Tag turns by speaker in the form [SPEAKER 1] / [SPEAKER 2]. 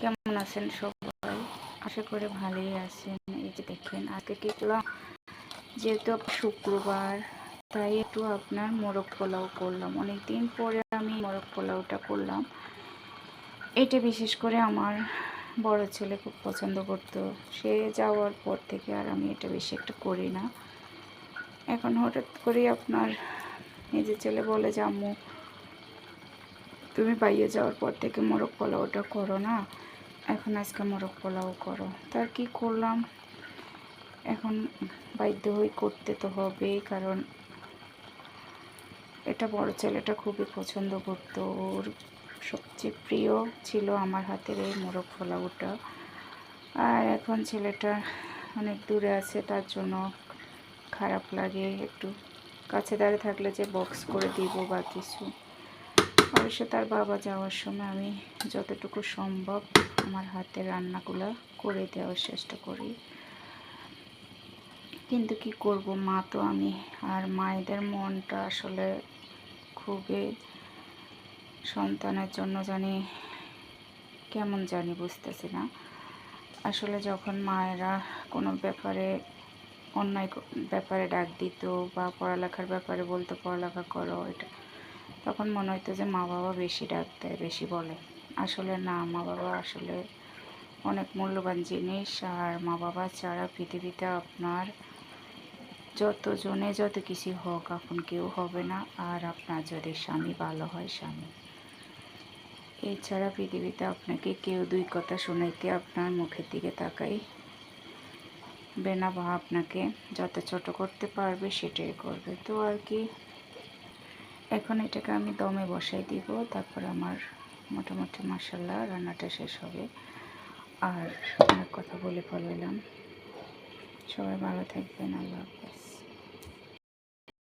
[SPEAKER 1] কেমন আছেন সবাই? আশা করি ভালোই আছেন। এই যে দেখেন আজকে কি করলাম, যেহেতু শুক্রবার তাই একটু আপনার মোরগ পোলাও করলাম। অনেকদিন পরে আমি মোরগ পোলাওটা করলাম। এটা বিশেষ করে আমার বড় ছেলে খুব পছন্দ করতো। সে যাওয়ার পর থেকে আর আমি এটা বেশি একটা করি না। এখন হঠাৎ করে আপনার এই যে ছেলে বলে যে আম্মু তুমি বাইরে যাওয়ার পর থেকে মোরগ পোলাওটা করো না, এখন আজকে মোরগ পোলাও করো। তার কি করলাম, এখন বাধ্য হয়ে করতে তো হবেই, কারণ এটা বড় ছেলেটা খুবই পছন্দ করতো। ওর সবচেয়ে প্রিয় ছিল আমার হাতের এই মোরগ পোলাওটা। আর এখন ছেলেটা অনেক দূরে আছে, তার জন্য খারাপ লাগে। একটু কাছে দাঁড়িয়ে থাকলে যে বক্স করে দিব বা কিছু, অবশ্য তার বাবা যাওয়ার সময় আমি যতটুকু সম্ভব আমার হাতের রান্নাগুলো করে দেওয়ার চেষ্টা করি। কিন্তু কি করব, মা তো আমি। আর মায়েদের মনটা আসলে খুবই সন্তানের জন্য জানি কেমন জানি বুঝতেছি না। আসলে যখন মায়েরা কোনো ব্যাপারে অন্যায় ব্যাপারে ডাক দিত বা পড়ালেখার ব্যাপারে বলতো পড়ালেখা করো, এটা তখন মনে হতো যে মা বাবা বেশি ডাক দেয়, বেশি বলে। আসলে না, মা বাবা আসলে অনেক মূল্যবান জিনিস। আর মা বাবা ছাড়া পৃথিবীতে আপনার যত কিছু হোক আপন কেউ হবে না। আর আপনার যদি স্বামী ভালো হয়, স্বামী এছাড়া পৃথিবীতে আপনাকে কেউ দুই কথা শোনাইতে আপনার মুখের দিকে তাকাই বেনা বা আপনাকে যত ছোট করতে পারবে সেটাই করবে। তো আর কি, এখন এটাকে আমি দমে বসাই দিব, তারপর আমার মোটামুটি মাশাআল্লাহ রান্নাটা শেষ হবে। আর অনেক কথা বলে ফেলাইলাম। সবাই ভালো থাকবেন, আল্লাহ হাফেজ।